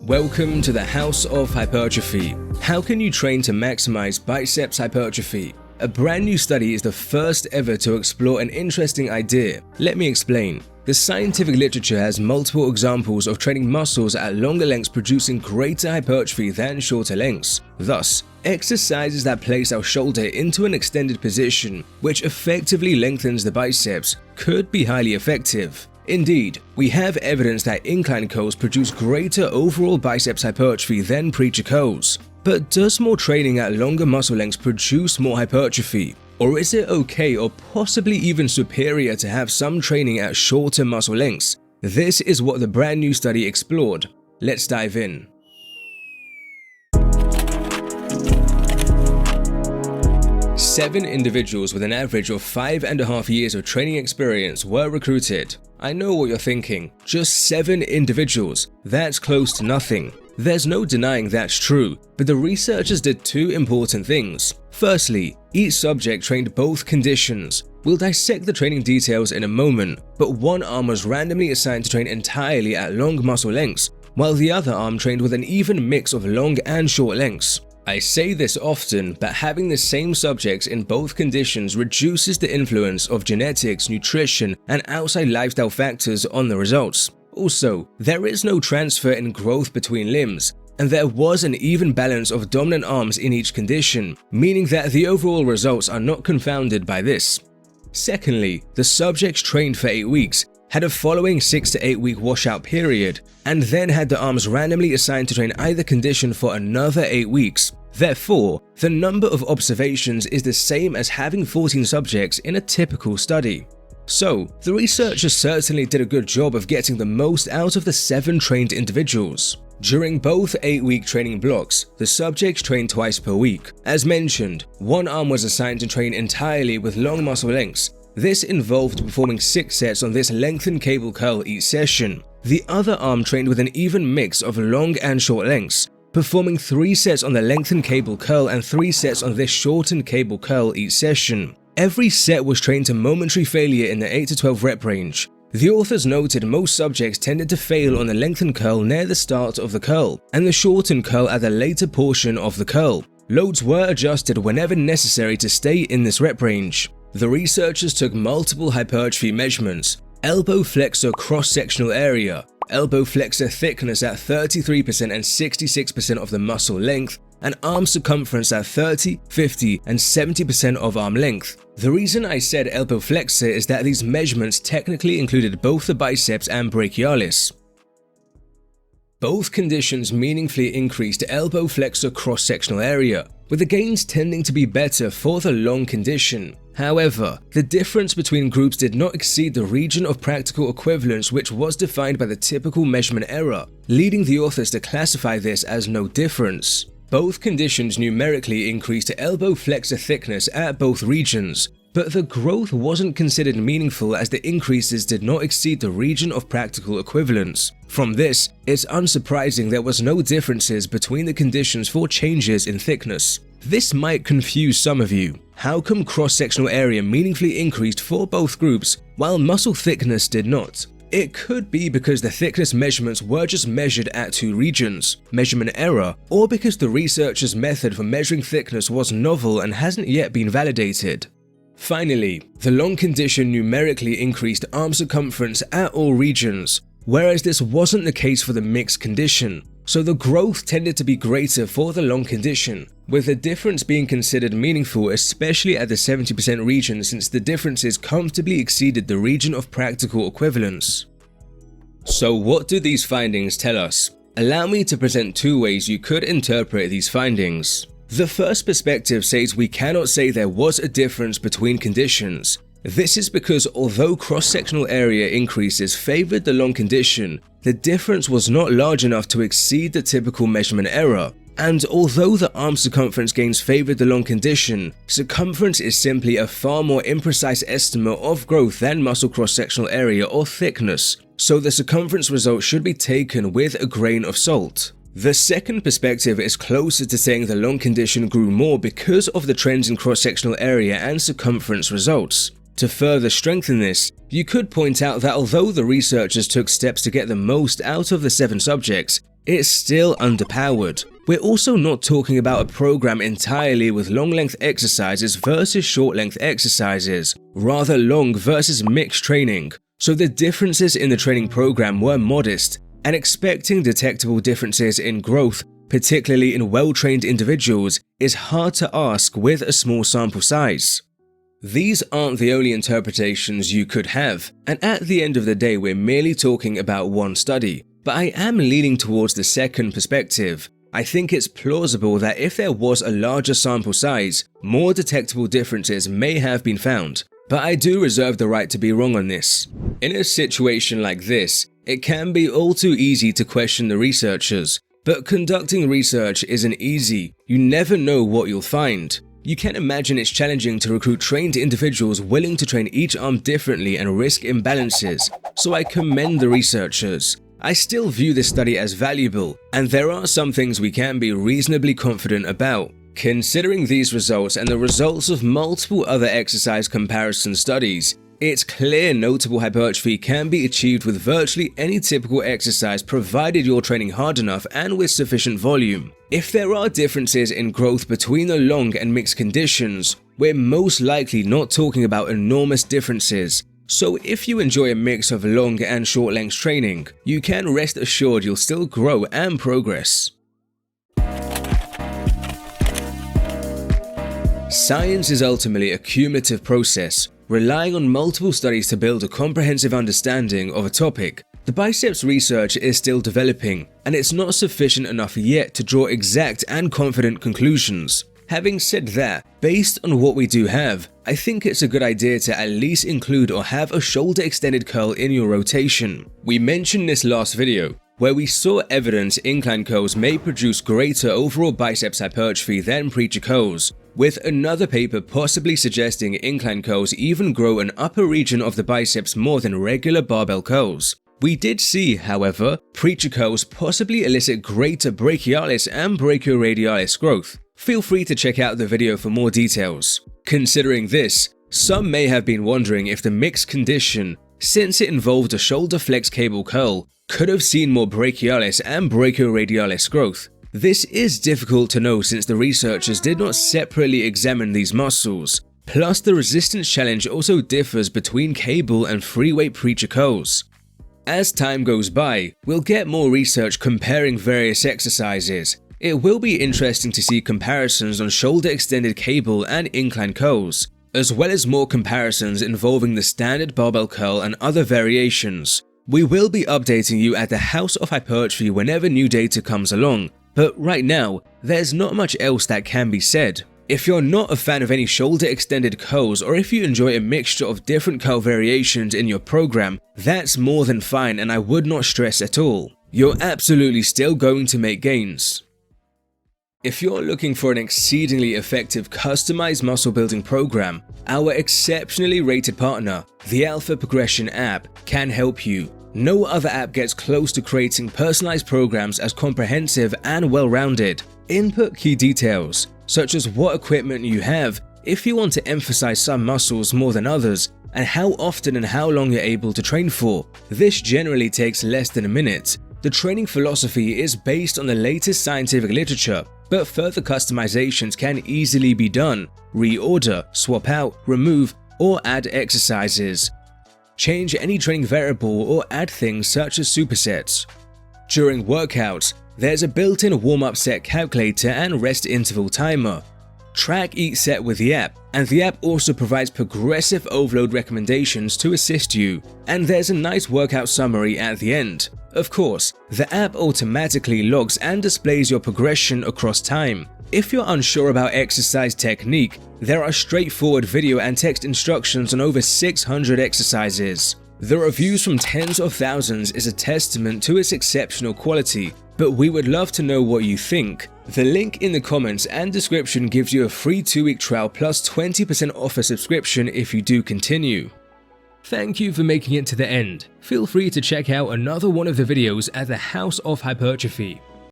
Welcome to the House of Hypertrophy. How can you train to maximize biceps hypertrophy? A brand new study is the first ever to explore an interesting idea. Let me explain. The scientific literature has multiple examples of training muscles at longer lengths producing greater hypertrophy than shorter lengths. Thus, exercises that place our shoulder into an extended position, which effectively lengthens the biceps, could be highly effective. Indeed, we have evidence that incline curls produce greater overall biceps hypertrophy than preacher curls. But does more training at longer muscle lengths produce more hypertrophy? Or is it okay or possibly even superior to have some training at shorter muscle lengths? This is what the brand new study explored. Let's dive in. Seven individuals with an average of 5.5 years of training experience were recruited. I know what you're thinking, just 7 individuals, that's close to nothing. There's no denying that's true, but the researchers did 2 important things. Firstly, each subject trained both conditions. We'll dissect the training details in a moment, but one arm was randomly assigned to train entirely at long muscle lengths, while the other arm trained with an even mix of long and short lengths. I say this often, but having the same subjects in both conditions reduces the influence of genetics, nutrition, and outside lifestyle factors on the results. Also, there is no transfer in growth between limbs, and there was an even balance of dominant arms in each condition, meaning that the overall results are not confounded by this. Secondly, the subjects trained for 8 weeks had a following 6 to 8 week washout period, and then had the arms randomly assigned to train either condition for another 8 weeks. Therefore, the number of observations is the same as having 14 subjects in a typical study. So, the researchers certainly did a good job of getting the most out of the 7 trained individuals. During both 8-week training blocks, the subjects trained twice per week. As mentioned, one arm was assigned to train entirely with long muscle lengths. This involved performing 6 sets on this lengthened cable curl each session. The other arm trained with an even mix of long and short lengths, performing 3 sets on the lengthened cable curl and 3 sets on this shortened cable curl each session. Every set was trained to momentary failure in the 8 to 12 rep range. The authors noted most subjects tended to fail on the lengthened curl near the start of the curl, and the shortened curl at the later portion of the curl. Loads were adjusted whenever necessary to stay in this rep range. The researchers took multiple hypertrophy measurements: elbow flexor cross-sectional area, elbow flexor thickness at 33% and 66% of the muscle length, and arm circumference at 30, 50, and 70% of arm length. The reason I said elbow flexor is that these measurements technically included both the biceps and brachialis. Both conditions meaningfully increased elbow flexor cross-sectional area, with the gains tending to be better for the long condition. However, the difference between groups did not exceed the region of practical equivalence, which was defined by the typical measurement error, leading the authors to classify this as no difference. Both conditions numerically increased elbow flexor thickness at both regions, but the growth wasn't considered meaningful as the increases did not exceed the region of practical equivalence. From this, it's unsurprising there was no differences between the conditions for changes in thickness. This might confuse some of you. How come cross-sectional area meaningfully increased for both groups while muscle thickness did not? It could be because the thickness measurements were just measured at 2 regions, measurement error, or because the researchers' method for measuring thickness was novel and hasn't yet been validated. Finally, the long condition numerically increased arm circumference at all regions, whereas this wasn't the case for the mixed condition, so the growth tended to be greater for the long condition, with the difference being considered meaningful especially at the 70% region since the differences comfortably exceeded the region of practical equivalence. So what do these findings tell us? Allow me to present 2 ways you could interpret these findings. The first perspective says we cannot say there was a difference between conditions. This is because although cross-sectional area increases favored the long condition, the difference was not large enough to exceed the typical measurement error. And although the arm circumference gains favored the long condition, circumference is simply a far more imprecise estimate of growth than muscle cross-sectional area or thickness, so the circumference result should be taken with a grain of salt. The second perspective is closer to saying the long condition grew more because of the trends in cross-sectional area and circumference results. To further strengthen this, you could point out that although the researchers took steps to get the most out of the 7 subjects, it's still underpowered. We're also not talking about a program entirely with long-length exercises versus short-length exercises, rather long versus mixed training. So the differences in the training program were modest, and expecting detectable differences in growth, particularly in well-trained individuals, is hard to ask with a small sample size. These aren't the only interpretations you could have, and at the end of the day we're merely talking about one study, but I am leaning towards the second perspective. I think it's plausible that if there was a larger sample size, more detectable differences may have been found, but I do reserve the right to be wrong on this. In a situation like this, it can be all too easy to question the researchers, but conducting research isn't easy. You never know what you'll find. You can imagine it's challenging to recruit trained individuals willing to train each arm differently and risk imbalances, so I commend the researchers. I still view this study as valuable, and there are some things we can be reasonably confident about. Considering these results and the results of multiple other exercise comparison studies, it's clear notable hypertrophy can be achieved with virtually any typical exercise provided you're training hard enough and with sufficient volume. If there are differences in growth between the long and mixed conditions, we're most likely not talking about enormous differences. So if you enjoy a mix of long and short length training, you can rest assured you'll still grow and progress. Science is ultimately a cumulative process, relying on multiple studies to build a comprehensive understanding of a topic. The biceps research is still developing, and it's not sufficient enough yet to draw exact and confident conclusions. Having said that, based on what we do have, I think it's a good idea to at least include or have a shoulder extended curl in your rotation. We mentioned this last video, where we saw evidence incline curls may produce greater overall biceps hypertrophy than preacher curls, with another paper possibly suggesting incline curls even grow an upper region of the biceps more than regular barbell curls. We did see, however, preacher curls possibly elicit greater brachialis and brachioradialis growth. Feel free to check out the video for more details. Considering this, some may have been wondering if the mixed condition, since it involved a shoulder flex cable curl, could have seen more brachialis and brachioradialis growth. This is difficult to know since the researchers did not separately examine these muscles. Plus, the resistance challenge also differs between cable and free weight preacher curls. As time goes by, we'll get more research comparing various exercises. It will be interesting to see comparisons on shoulder extended cable and incline curls, as well as more comparisons involving the standard barbell curl and other variations. We will be updating you at the House of Hypertrophy whenever new data comes along, but right now, there's not much else that can be said. If you're not a fan of any shoulder extended curls, or if you enjoy a mixture of different curl variations in your program, that's more than fine and I would not stress at all. You're absolutely still going to make gains. If you're looking for an exceedingly effective customized muscle building program, our exceptionally rated partner, the Alpha Progression app, can help you. No other app gets close to creating personalized programs as comprehensive and well-rounded. Input key details, such as what equipment you have, if you want to emphasize some muscles more than others, and how often and how long you're able to train for. This generally takes less than a minute. The training philosophy is based on the latest scientific literature, but further customizations can easily be done. Reorder, swap out, remove, or add exercises. Change any training variable or add things such as supersets. During workouts, there's a built-in warm-up set calculator and rest interval timer. Track each set with the app, and the app also provides progressive overload recommendations to assist you. And there's a nice workout summary at the end. Of course, the app automatically logs and displays your progression across time. If you're unsure about exercise technique, there are straightforward video and text instructions on over 600 exercises. The reviews from tens of thousands is a testament to its exceptional quality, but we would love to know what you think. The link in the comments and description gives you a free 2-week trial plus 20% off a subscription if you do continue. Thank you for making it to the end. Feel free to check out another one of the videos at the House of Hypertrophy.